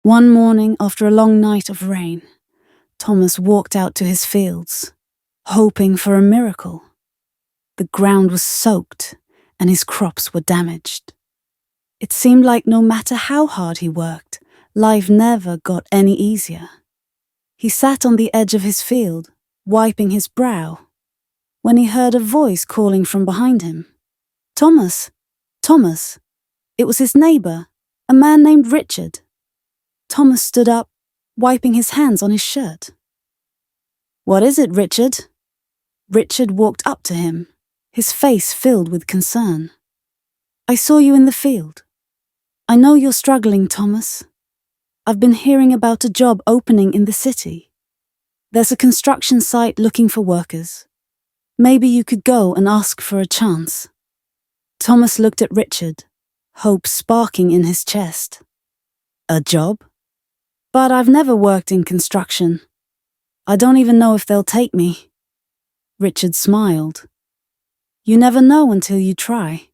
One morning, after a long night of rain, Thomas walked out to his fields, hoping for a miracle. The ground was soaked, and his crops were damaged. It seemed like no matter how hard he worked, life never got any easier. He sat on the edge of his field, wiping his brow, when he heard a voice calling from behind him. "Thomas! Thomas!" It was his neighbor, a man named Richard. Thomas stood up, wiping his hands on his shirt. "What is it, Richard?" Richard walked up to him, his face filled with concern. "I saw you in the field. I know you're struggling, Thomas. I've been hearing about a job opening in the city. There's a construction site looking for workers. Maybe you could go and ask for a chance." Thomas looked at Richard, hope sparking in his chest. "A job? But I've never worked in construction. I don't even know if they'll take me." Richard smiled. "You never know until you try.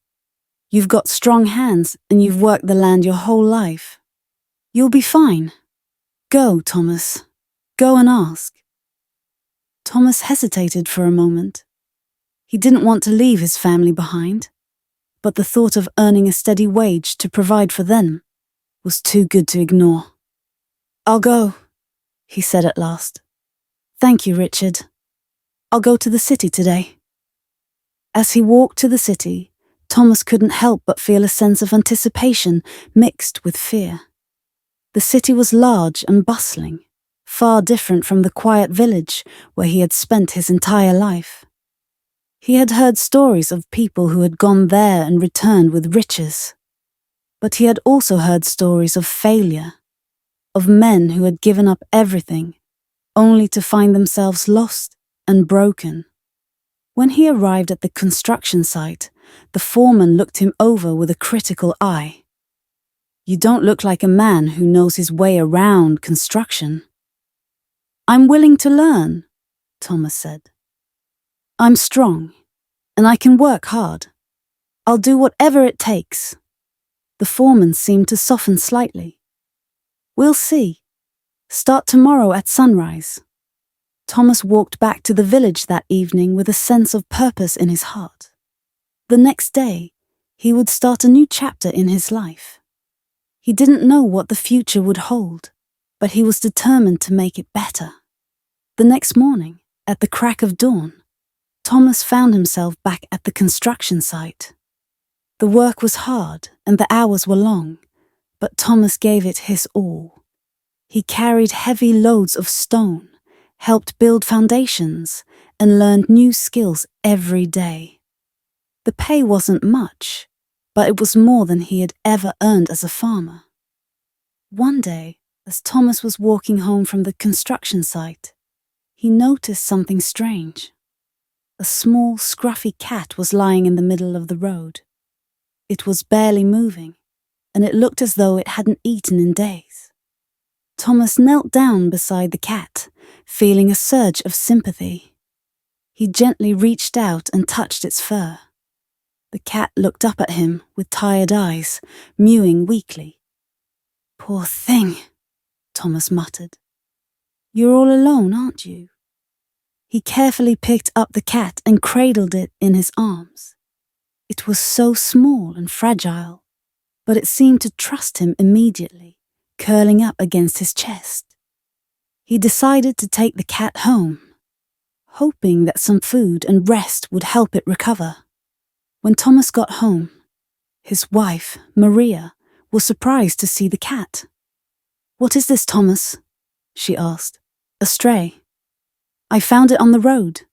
You've got strong hands and you've worked the land your whole life. You'll be fine. Go, Thomas. Go and ask." Thomas hesitated for a moment. He didn't want to leave his family behind, but the thought of earning a steady wage to provide for them was too good to ignore. "I'll go," he said at last. "Thank you, Richard. I'll go to the city today." As he walked to the city, Thomas couldn't help but feel a sense of anticipation mixed with fear. The city was large and bustling, far different from the quiet village where he had spent his entire life. He had heard stories of people who had gone there and returned with riches. But he had also heard stories of failure, of men who had given up everything, only to find themselves lost and broken. When he arrived at the construction site, the foreman looked him over with a critical eye. "You don't look like a man who knows his way around construction." "I'm willing to learn," Thomas said. "I'm strong, and I can work hard. I'll do whatever it takes." The foreman seemed to soften slightly. "We'll see. Start tomorrow at sunrise." Thomas walked back to the village that evening with a sense of purpose in his heart. The next day, he would start a new chapter in his life. He didn't know what the future would hold, but he was determined to make it better. The next morning, at the crack of dawn, Thomas found himself back at the construction site. The work was hard and the hours were long, but Thomas gave it his all. He carried heavy loads of stone, helped build foundations, and learned new skills every day. The pay wasn't much, but it was more than he had ever earned as a farmer. One day, as Thomas was walking home from the construction site, he noticed something strange. A small, scruffy cat was lying in the middle of the road. It was barely moving, and it looked as though it hadn't eaten in days. Thomas knelt down beside the cat, feeling a surge of sympathy. He gently reached out and touched its fur. The cat looked up at him with tired eyes, mewing weakly. "Poor thing," Thomas muttered. "You're all alone, aren't you?" He carefully picked up the cat and cradled it in his arms. It was so small and fragile, but it seemed to trust him immediately, curling up against his chest. He decided to take the cat home, hoping that some food and rest would help it recover. When Thomas got home, his wife, Maria, was surprised to see the cat. "What is this, Thomas?" she asked. "A stray." "I found it on the road,"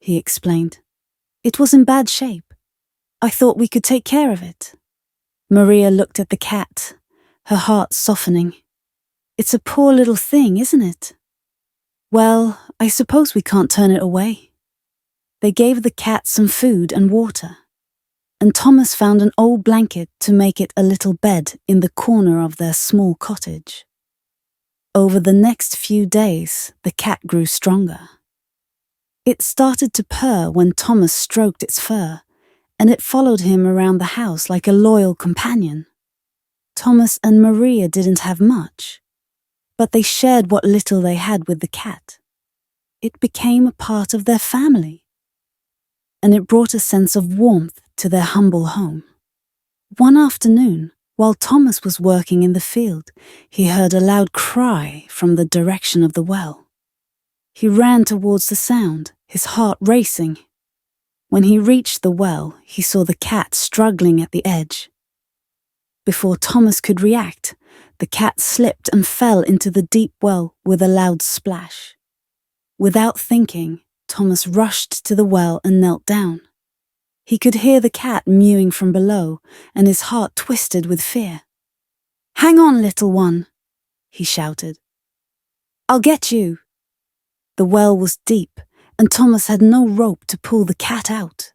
he explained. "It was in bad shape. I thought we could take care of it." Maria looked at the cat, her heart softening. "It's a poor little thing, isn't it?" "Well, I suppose we can't turn it away." They gave the cat some food and water, and Thomas found an old blanket to make it a little bed in the corner of their small cottage. Over the next few days, the cat grew stronger. It started to purr when Thomas stroked its fur, and it followed him around the house like a loyal companion. Thomas and Maria didn't have much, but they shared what little they had with the cat. It became a part of their family, and it brought a sense of warmth to their humble home. One afternoon, while Thomas was working in the field, he heard a loud cry from the direction of the well. He ran towards the sound, his heart racing. When he reached the well, he saw the cat struggling at the edge. Before Thomas could react, the cat slipped and fell into the deep well with a loud splash. Without thinking, Thomas rushed to the well and knelt down. He could hear the cat mewing from below, and his heart twisted with fear. "Hang on, little one," he shouted. "I'll get you." The well was deep, and Thomas had no rope to pull the cat out.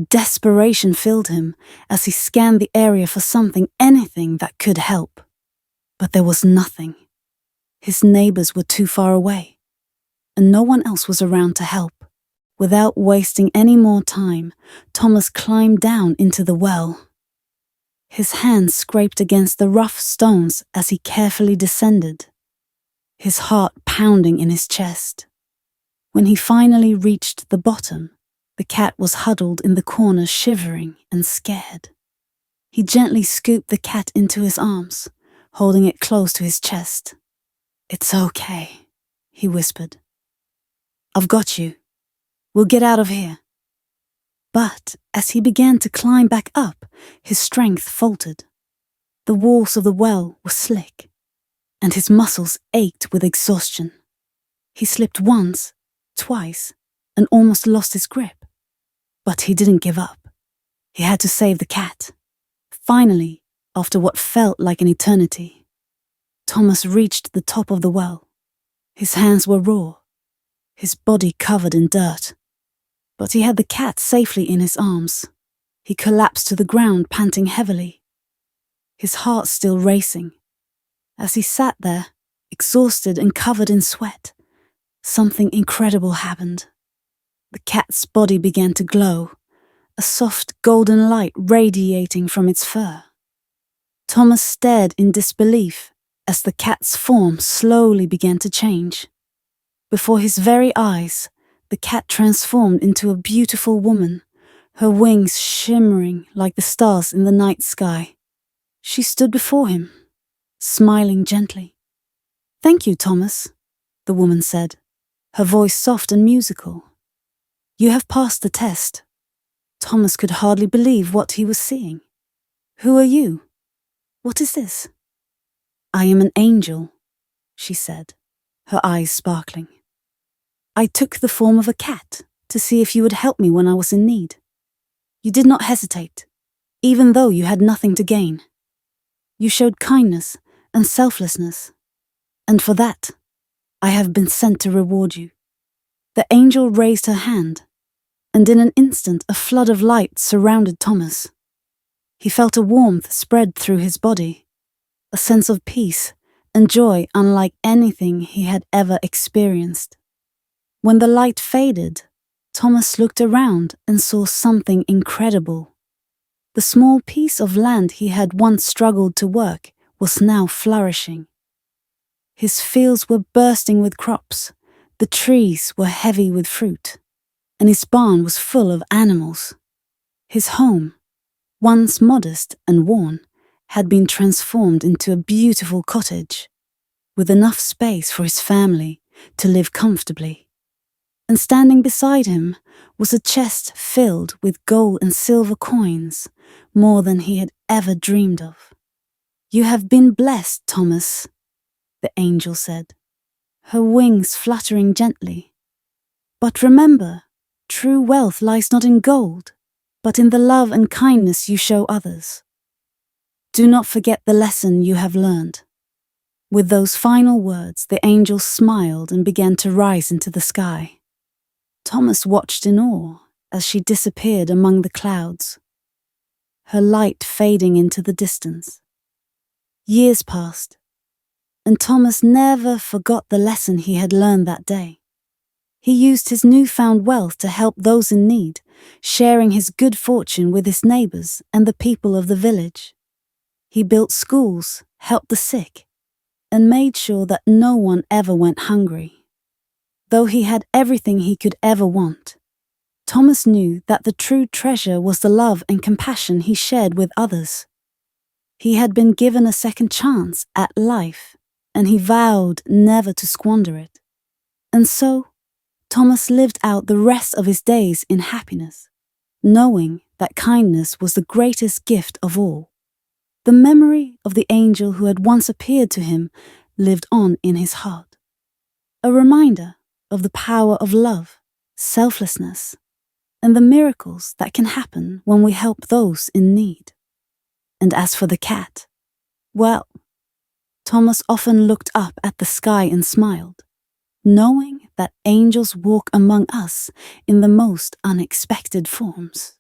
Desperation filled him as he scanned the area for something, anything that could help. But there was nothing. His neighbors were too far away, and no one else was around to help. Without wasting any more time, Thomas climbed down into the well. His hands scraped against the rough stones as he carefully descended, his heart pounding in his chest. When he finally reached the bottom, the cat was huddled in the corner, shivering and scared. He gently scooped the cat into his arms, holding it close to his chest. "It's okay," he whispered. "I've got you. We'll get out of here." But as he began to climb back up, his strength faltered. The walls of the well were slick, and his muscles ached with exhaustion. He slipped once, twice, and almost lost his grip. But he didn't give up. He had to save the cat. Finally, after what felt like an eternity, Thomas reached the top of the well. His hands were raw, his body covered in dirt. But he had the cat safely in his arms. He collapsed to the ground, panting heavily, his heart still racing. As he sat there, exhausted and covered in sweat, something incredible happened. The cat's body began to glow, a soft golden light radiating from its fur. Thomas stared in disbelief as the cat's form slowly began to change. Before his very eyes, the cat transformed into a beautiful woman, her wings shimmering like the stars in the night sky. She stood before him, smiling gently. "Thank you, Thomas," the woman said, her voice soft and musical. "You have passed the test." Thomas could hardly believe what he was seeing. "Who are you? What is this?" "I am an angel," she said, her eyes sparkling. "I took the form of a cat to see if you would help me when I was in need. You did not hesitate, even though you had nothing to gain. You showed kindness and selflessness, and for that, I have been sent to reward you." The angel raised her hand, and in an instant a flood of light surrounded Thomas. He felt a warmth spread through his body, a sense of peace and joy unlike anything he had ever experienced. When the light faded, Thomas looked around and saw something incredible. The small piece of land he had once struggled to work was now flourishing. His fields were bursting with crops, the trees were heavy with fruit, and his barn was full of animals. His home, once modest and worn, had been transformed into a beautiful cottage, with enough space for his family to live comfortably. And standing beside him was a chest filled with gold and silver coins, more than he had ever dreamed of. "You have been blessed, Thomas," the angel said, her wings fluttering gently. "But remember, true wealth lies not in gold, but in the love and kindness you show others. Do not forget the lesson you have learned." With those final words, the angel smiled and began to rise into the sky. Thomas watched in awe as she disappeared among the clouds, her light fading into the distance. Years passed, and Thomas never forgot the lesson he had learned that day. He used his newfound wealth to help those in need, sharing his good fortune with his neighbors and the people of the village. He built schools, helped the sick, and made sure that no one ever went hungry. Though he had everything he could ever want, Thomas knew that the true treasure was the love and compassion he shared with others. He had been given a second chance at life, and he vowed never to squander it. And so, Thomas lived out the rest of his days in happiness, knowing that kindness was the greatest gift of all. The memory of the angel who had once appeared to him lived on in his heart, a reminder of the power of love, selflessness, and the miracles that can happen when we help those in need. And as for the cat, well, Thomas often looked up at the sky and smiled, knowing that angels walk among us in the most unexpected forms.